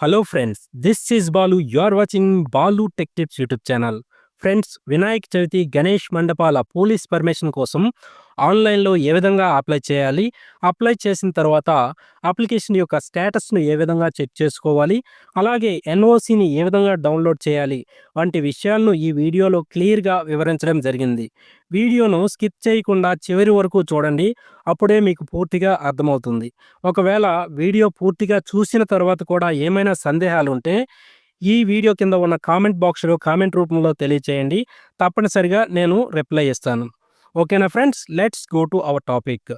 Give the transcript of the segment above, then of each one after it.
Hello friends, this is Balu. You are watching Balu Tech Tips YouTube channel. Friends, Vinayaka Chavithi Ganesh మండపాల police permission కోసం ఆన్లైన్లో ఏ విధంగా apply చేయాలి, apply చేసిన తర్వాత అప్లికేషన్ యొక్క స్టేటస్ను ఏ విధంగా చెక్ చేసుకోవాలి, అలాగే ఎన్ఓసిని ఏ విధంగా డౌన్లోడ్ చేయాలి వంటి విషయాలను ఈ వీడియోలో క్లియర్గా వివరించడం జరిగింది. వీడియోను స్కిప్ చేయకుండా చివరి వరకు చూడండి, అప్పుడే మీకు పూర్తిగా అర్థమవుతుంది. ఒకవేళ వీడియో పూర్తిగా చూసిన తర్వాత కూడా ఏమైనా సందేహాలు ఉంటే ఈ వీడియో కింద ఉన్న కామెంట్ బాక్స్లో కామెంట్ రూపంలో తెలియచేయండి. తప్పనిసరిగా నేను రిప్లై ఇస్తాను. ఓకేనా friends, let's go to our topic.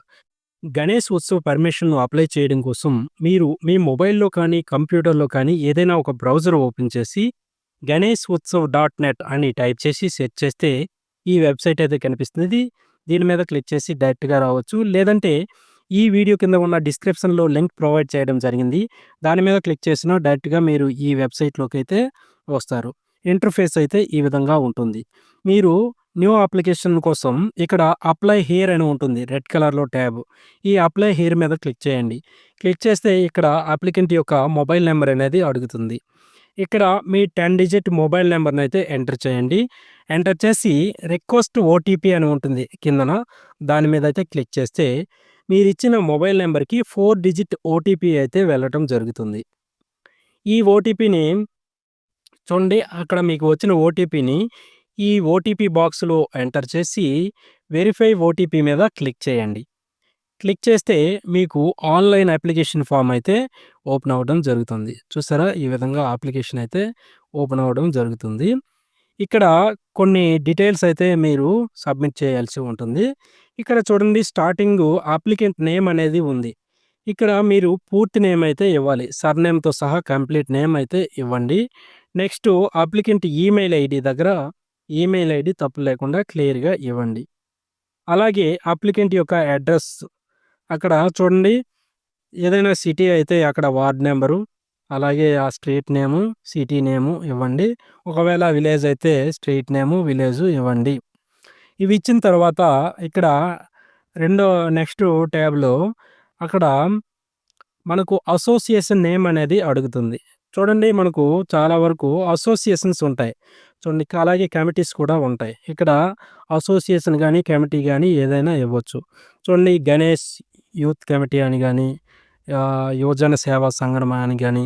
Ganesh Utsav పర్మిషన్ను అప్లై చేయడం కోసం మీరు మీ మొబైల్లో కానీ కంప్యూటర్లో కానీ ఏదైనా ఒక బ్రౌజర్ ఓపెన్ చేసి గణేష్ ఉత్సవ్ .net అని టైప్ చేసి సెర్చ్ చేస్తే ఈ వెబ్సైట్ అయితే కనిపిస్తుంది. దీని మీద క్లిక్ చేసి డైరెక్ట్గా రావచ్చు. లేదంటే ఈ వీడియో కింద ఉన్న డిస్క్రిప్షన్లో లింక్ ప్రొవైడ్ చేయడం జరిగింది. దాని మీద క్లిక్ చేసినా డైరెక్ట్గా మీరు ఈ వెబ్సైట్లోకి అయితే వస్తారు. ఇంటర్ఫేస్ అయితే ఈ విధంగా ఉంటుంది. మీరు న్యూ అప్లికేషన్ కోసం ఇక్కడ అప్లై హియర్ అని ఉంటుంది, రెడ్ కలర్లో ట్యాబ్. ఈ అప్లై హియర్ మీద క్లిక్ చేయండి. క్లిక్ చేస్తే ఇక్కడ అప్లికెంట్ యొక్క మొబైల్ నెంబర్ అనేది అడుగుతుంది. ఇక్కడ మీ 10 డిజిట్ మొబైల్ నెంబర్ని అయితే ఎంటర్ చేయండి. ఎంటర్ చేసి రిక్వెస్ట్ ఓటీపీ అని ఉంటుంది కిందన, దాని మీద అయితే క్లిక్ చేస్తే మీరు ఇచ్చిన మొబైల్ నెంబర్కి 4 డిజిట్ ఓటీపీ అయితే వెళ్ళటం జరుగుతుంది. ఈ ఓటీపీని చూడండి, అక్కడ మీకు వచ్చిన ఓటీపీని ఈ ఓటీపీ బాక్స్లో ఎంటర్ చేసి వెరిఫై ఓటీపీ మీద క్లిక్ చేయండి. క్లిక్ చేస్తే మీకు ఆన్లైన్ అప్లికేషన్ ఫామ్ అయితే ఓపెన్ అవ్వడం జరుగుతుంది. చూసారా, ఈ విధంగా అప్లికేషన్ అయితే ఓపెన్ అవ్వడం జరుగుతుంది. ఇక్కడ కొన్ని డీటెయిల్స్ అయితే మీరు సబ్మిట్ చేయాల్సి ఉంటుంది. ఇక్కడ చూడండి, స్టార్టింగ్ అప్లికెంట్ నేమ్ అనేది ఉంది. ఇక్కడ మీరు పూర్తి నేమ్ అయితే ఇవ్వాలి, సర్నేమ్తో సహా కంప్లీట్ నేమ్ అయితే ఇవ్వండి. నెక్స్ట్ అప్లికెంట్ ఈమెయిల్ ఐడి దగ్గర ఈమెయిల్ ఐడి తప్పు లేకుండా క్లియర్గా ఇవ్వండి. అలాగే అప్లికెంట్ యొక్క అడ్రస్ అక్కడ చూడండి, ఏదైనా సిటీ అయితే అక్కడ వార్డ్ నెంబరు, అలాగే ఆ స్ట్రీట్ నేము, సిటీ నేము ఇవ్వండి. ఒకవేళ విలేజ్ అయితే స్ట్రీట్ నేము, విలేజు ఇవ్వండి. ఇవి ఇచ్చిన తర్వాత ఇక్కడ నెక్స్ట్ ట్యాబ్లో అక్కడ మనకు అసోసియేషన్ నేమ్ అనేది అడుగుతుంది. చూడండి, మనకు చాలా వరకు అసోసియేషన్స్ ఉంటాయి చూడండి, అలాగే కమిటీస్ కూడా ఉంటాయి. ఇక్కడ అసోసియేషన్ కానీ కమిటీ కానీ ఏదైనా ఇవ్వచ్చు. చూడండి, గణేష్ యూత్ కమిటీ అని కానీ, యువజన సేవా సంఘం అని కానీ,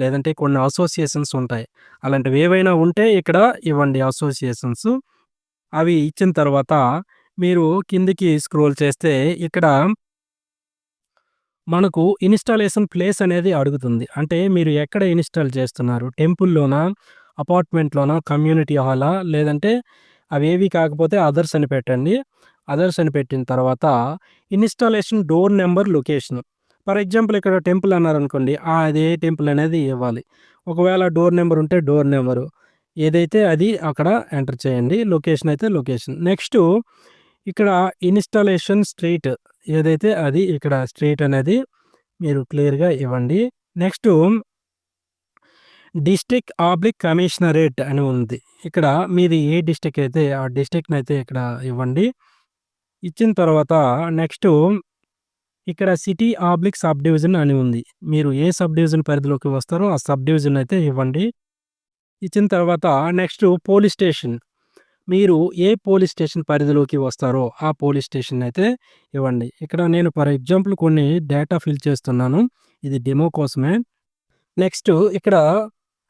లేదంటే కొన్ని అసోసియేషన్స్ ఉంటాయి. అలాంటివి ఏవైనా ఉంటే ఇక్కడ ఇవ్వండి అసోసియేషన్స్. అవి ఇచ్చిన తర్వాత మీరు కిందికి స్క్రోల్ చేస్తే ఇక్కడ మనకు ఇన్స్టాలేషన్ ప్లేస్ అనేది అడుగుతుంది. అంటే మీరు ఎక్కడ ఇన్స్టాల్ చేస్తున్నారు, టెంపుల్లోనా, అపార్ట్మెంట్లోనా, కమ్యూనిటీ హాలా, లేదంటే అవేవి కాకపోతే అదర్స్ అని పెట్టండి. అదర్స్ అని పెట్టిన తర్వాత installation door number, location. For example ఇక్కడ టెంపుల్ అన్నారనుకోండి, అదే టెంపుల్ అనేది ఇవ్వాలి. ఒకవేళ డోర్ నెంబర్ ఉంటే డోర్ నెంబరు ఏదైతే అది అక్కడ ఎంటర్ చేయండి. లొకేషన్ అయితే లొకేషన్. నెక్స్ట్ ఇక్కడ ఇన్స్టాలేషన్ స్ట్రీట్ ఏదైతే అది ఇక్కడ స్ట్రీట్ అనేది మీరు క్లియర్గా ఇవ్వండి. నెక్స్ట్ డిస్ట్రిక్ట్ కమిషనరేట్ అని ఉంది. ఇక్కడ మీది ఏ డిస్ట్రిక్ట్ అయితే ఆ డిస్ట్రిక్ట్ని అయితే ఇక్కడ ఇవ్వండి. ఇచ్చిన తర్వాత నెక్స్ట్ ఇక్కడ సిటీ సబ్ డివిజన్ అని ఉంది. మీరు ఏ సబ్ డివిజన్ పరిధిలోకి వస్తారో ఆ సబ్ డివిజన్ అయితే ఇవ్వండి. ఇచ్చిన తర్వాత నెక్స్ట్ పోలీస్ స్టేషన్, మీరు ఏ పోలీస్ స్టేషన్ పరిధిలోకి వస్తారో ఆ పోలీస్ స్టేషన్ అయితే ఇవ్వండి. ఇక్కడ నేను ఫర్ ఎగ్జాంపుల్ కొన్ని డేటా ఫిల్ చేస్తున్నాను, ఇది డెమో కోసమే. నెక్స్ట్ ఇక్కడ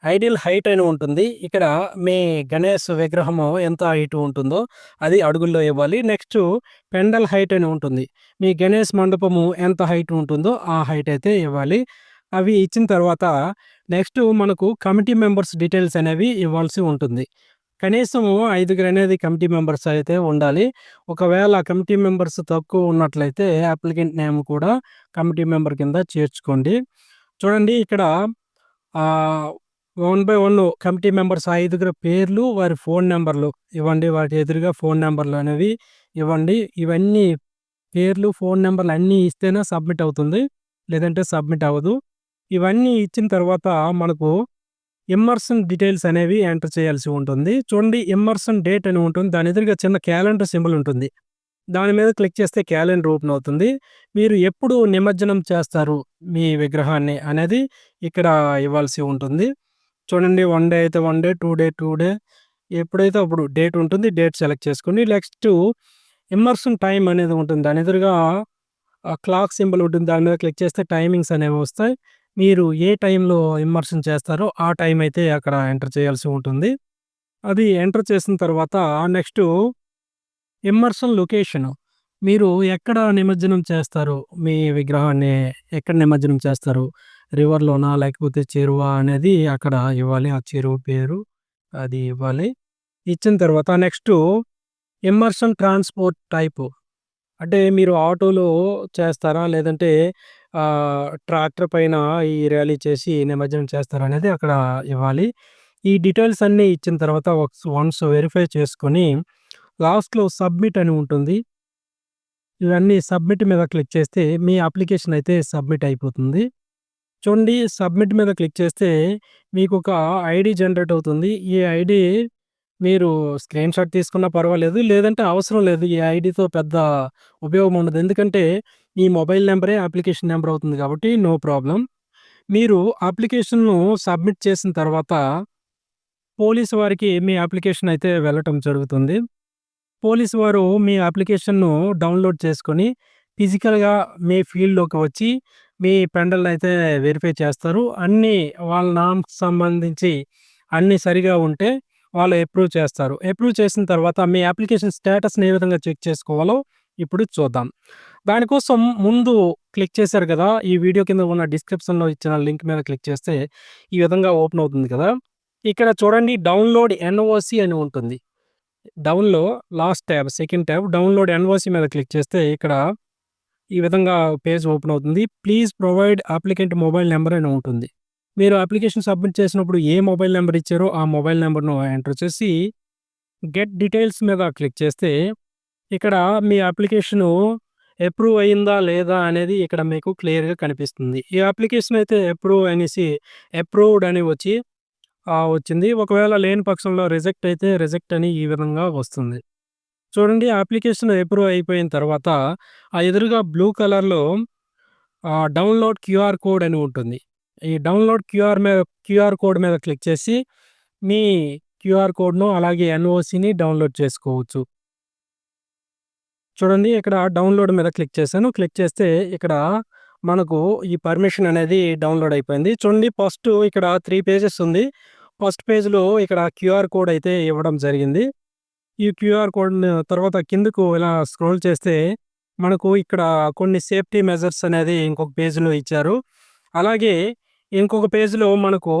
ఐడియల్ హైట్ అని ఉంటుంది. ఇక్కడ మీ గణేష్ విగ్రహము ఎంత హైట్ ఉంటుందో అది అడుగుల్లో ఇవ్వాలి. నెక్స్ట్ పెండల్ హైట్ అని ఉంటుంది, మీ గణేష్ మండపము ఎంత హైట్ ఉంటుందో ఆ హైట్ అయితే ఇవ్వాలి. అవి ఇచ్చిన తర్వాత నెక్స్ట్ మనకు కమిటీ మెంబర్స్ డీటెయిల్స్ అనేవి ఇవ్వాల్సి ఉంటుంది. కనీసం 5 అనేది కమిటీ మెంబర్స్ అయితే ఉండాలి. ఒకవేళ కమిటీ మెంబర్స్ తక్కువ ఉన్నట్లయితే అప్లికెంట్ నేమ్ కూడా కమిటీ మెంబర్ కింద చేర్చుకోండి. చూడండి, ఇక్కడ 1 బై 1 కమిటీ మెంబర్స్ 5 పేర్లు, వారి ఫోన్ నెంబర్లు ఇవ్వండి. వాటి ఎదురుగా ఫోన్ నెంబర్లు అనేవి ఇవ్వండి. ఇవన్నీ పేర్లు, ఫోన్ నెంబర్లు అన్నీ ఇస్తేనే సబ్మిట్ అవుతుంది, లేదంటే సబ్మిట్ అవ్వదు. ఇవన్నీ ఇచ్చిన తర్వాత మనకు ఇమ్మర్షన్ డీటెయిల్స్ అనేవి ఎంటర్ చేయాల్సి ఉంటుంది. చూడండి, ఇమ్మర్షన్ డేట్ అని ఉంటుంది, దాని ఎదురుగా చిన్న క్యాలెండర్ సింబల్ ఉంటుంది. దాని మీద క్లిక్ చేస్తే క్యాలెండర్ ఓపెన్ అవుతుంది. మీరు ఎప్పుడు నిమజ్జనం చేస్తారు మీ విగ్రహాన్ని అనేది ఇక్కడ ఇవ్వాల్సి ఉంటుంది. చూడండి 1 డే అయితే 1 డే, 2 డే, 2 డే ఎప్పుడైతే అప్పుడు డేట్ ఉంటుంది. డేట్ సెలెక్ట్ చేసుకోండి. నెక్స్టు ఇమ్మర్షన్ టైమ్ అనేది ఉంటుంది. దాని ఎదురుగా క్లాక్ సింబల్ ఉంటుంది. దాని మీద క్లిక్ చేస్తే టైమింగ్స్ అనేవి వస్తాయి. మీరు ఏ టైంలో ఇమ్మర్షన్ చేస్తారో ఆ టైం అయితే అక్కడ ఎంటర్ చేయాల్సి ఉంటుంది. అది ఎంటర్ చేసిన తర్వాత నెక్స్టు ఇమ్మర్షన్ లొకేషను. మీరు ఎక్కడ నిమజ్జనం చేస్తారు? మీ విగ్రహాన్ని ఎక్కడ నిమజ్జనం చేస్తారు? రివర్‌లోనా? లేకపోతే చెరువా? అనేది అక్కడ ఇవ్వాలి. ఆ చెరువు పేరు అది ఇవ్వాలి. ఇచ్చిన తర్వాత నెక్స్టు ఇమ్మర్షన్ ట్రాన్స్‌పోర్ట్ టైపు. అంటే మీరు ఆటోలో చేస్తారా? లేదంటే ట్రాక్టర్ పైన ఈ ర్యాలీ చేసి నిమజ్జనం చేస్తారా? అనేది అక్కడ ఇవ్వాలి. ఈ డీటెయిల్స్ అన్నీ ఇచ్చిన తర్వాత వన్స్ వెరిఫై చేసుకొని లాస్ట్‌లో సబ్మిట్ అని ఉంటుంది. ఇవన్నీ సబ్మిట్ మీద క్లిక్ చేస్తే మీ అప్లికేషన్ అయితే సబ్మిట్ అయిపోతుంది. చూడండి సబ్మిట్ మీద క్లిక్ చేస్తే మీకొక ఐడీ జనరేట్ అవుతుంది. ఈ ఐడీ మీరు స్క్రీన్‌షాట్ తీసుకున్నా పర్వాలేదు. లేదంటే అవసరం లేదు. ఈ ఐడీతో పెద్ద ఉపయోగం ఉండదు. ఎందుకంటే మీ మొబైల్ నంబరే అప్లికేషన్ నంబర్ అవుతుంది కాబట్టి నో ప్రాబ్లమ్. మీరు అప్లికేషన్‌ను సబ్మిట్ చేసిన తర్వాత పోలీస్ వారికి మీ అప్లికేషన్ అయితే వెళ్ళటం జరుగుతుంది. పోలీస్ వారు మీ అప్లికేషన్‌ను డౌన్‌లోడ్ చేసుకొని ఫిజికల్‌గా మీ ఫీల్డ్‌లోకి వచ్చి మీ పెండల్‌నయితే వెరిఫై చేస్తారు. అన్నీ వాళ్ళ నామ్స్‌కి సంబంధించి అన్నీ సరిగా ఉంటే వాళ్ళు అప్రూవ్ చేస్తారు. అప్రూవ్ చేసిన తర్వాత మీ అప్లికేషన్ స్టేటస్‌ని ఏ విధంగా చెక్ చేసుకోవాలో ఇప్పుడు చూద్దాం. దానికోసం ముందు క్లిక్ చేశారు కదా! ఈ వీడియో కింద ఉన్న డిస్క్రిప్షన్‌లో ఇచ్చిన లింక్ మీద క్లిక్ చేస్తే ఈ విధంగా ఓపెన్ అవుతుంది కదా! ఇక్కడ చూడండి డౌన్‌లోడ్ ఎన్ఓసి అని ఉంటుంది. డౌన్‌లో last tab second tab download NOC మీద క్లిక్ చేస్తే ఇక్కడ ఈ విధంగా పేజ్ ఓపెన్ అవుతుంది. Please provide applicant mobile number అని ఉంటుంది. మీరు అప్లికేషన్ సబ్మిట్ చేసినప్పుడు ఏ మొబైల్ నంబర్ ఇచ్చారో ఆ మొబైల్ నంబర్‌ను ఎంటర్ చేసి గెట్ డీటెయిల్స్ మీద క్లిక్ చేస్తే ఇక్కడ మీ అప్లికేషను అప్రూవ్ అయిందా లేదా అనేది ఇక్కడ మీకు క్లియర్‌గా కనిపిస్తుంది. ఈ అప్లికేషన్ అయితే అప్రూవ్ అనేసి అప్రూవ్డ్ అని వచ్చింది. ఒకవేళ లేని పక్షంలో రిజెక్ట్ అయితే రిజెక్ట్ అని ఈ విధంగా వస్తుంది. చూడండి అప్లికేషన్ అప్రూవ్ అయిపోయిన తర్వాత ఆ ఎదురుగా బ్లూ కలర్‌లో డౌన్‌లోడ్ క్యూఆర్ కోడ్ అని ఉంటుంది. ఈ డౌన్‌లోడ్ క్యూఆర్ కోడ్ మీద క్లిక్ చేసి మీ క్యూఆర్ కోడ్‌ను అలాగే ఎన్ఓసిని డౌన్‌లోడ్ చేసుకోవచ్చు. చూడండి ఇక్కడ డౌన్‌లోడ్ మీద క్లిక్ చేశాను. క్లిక్ చేస్తే ఇక్కడ మనకు ఈ పర్మిషన్ అనేది డౌన్‌లోడ్ అయిపోయింది. చూడండి ఫస్ట్ ఇక్కడ 3 పేజెస్ ఉంది. ఫస్ట్ పేజ్‌లో ఇక్కడ క్యూఆర్ కోడ్ అయితే ఇవ్వడం జరిగింది. ఈ క్యూఆర్ కోడ్‌ని తర్వాత కిందకు ఇలా స్క్రోల్ చేస్తే మనకు ఇక్కడ కొన్ని సేఫ్టీ మెజర్స్ అనేది ఇంకొక పేజ్‌లో ఇచ్చారు. అలాగే ఇంకొక పేజ్‌లో మనకు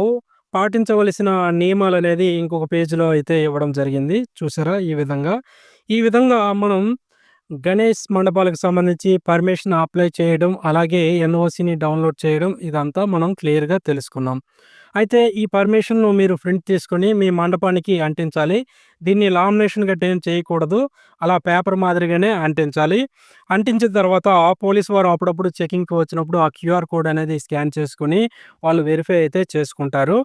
పాటించవలసిన నియమాలనేది ఇంకొక పేజ్‌లో అయితే ఇవ్వడం జరిగింది. చూసారా ఈ విధంగా. ఈ విధంగా మనం గణేష్ మండపాలకు సంబంధించి పర్మిషన్ అప్లై చేయడం, అలాగే ఎన్ఓసిని డౌన్‌లోడ్ చేయడం ఇదంతా మనం క్లియర్‌గా తెలుసుకున్నాం. అయితే ఈ పర్మిషన్‌ను మీరు ప్రింట్ తీసుకొని మీ మండపానికి అంటించాలి. దీన్ని లామినేషన్ గట్టా ఏం చేయకూడదు. అలా పేపర్ మాదిరిగానే అంటించాలి. అంటించిన తర్వాత పోలీస్ వారు అప్పుడప్పుడు చెకింగ్‌కి వచ్చినప్పుడు ఆ క్యూఆర్ కోడ్ అనేది స్కాన్ చేసుకొని వాళ్ళు వెరిఫై అయితే చేసుకుంటారు.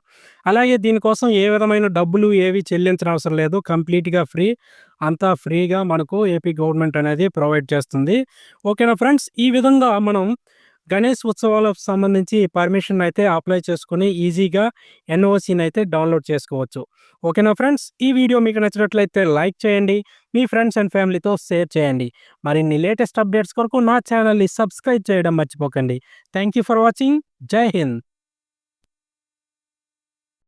అలాగే దీనికోసం ఏ విధమైన డబ్బులు ఏవి చెల్లించనవసరం లేదు. కంప్లీట్‌గా ఫ్రీ. అంతా ఫ్రీగా మనకు ఏపీ గవర్నమెంట్ అనేది ప్రొవైడ్ చేస్తుంది. ఓకేనా ఫ్రెండ్స్? ఈ విధంగా మనం గణేష్ ఉత్సవాలకు సంబంధించి పర్మిషన్ అయితే అప్లై చేసుకొని ఈజీగా ఎన్ఓసిని అయితే డౌన్‌లోడ్ చేసుకోవచ్చు. ఓకేనా ఫ్రెండ్స్? ఈ వీడియో మీకు నచ్చినట్లయితే లైక్ చేయండి. మీ ఫ్రెండ్స్ అండ్ ఫ్యామిలీతో షేర్ చేయండి. మరిన్ని లేటెస్ట్ అప్డేట్స్ కొరకు నా ఛానల్‌ని సబ్స్క్రైబ్ చేయడం మర్చిపోకండి. Thank you for watching. జై హింద్.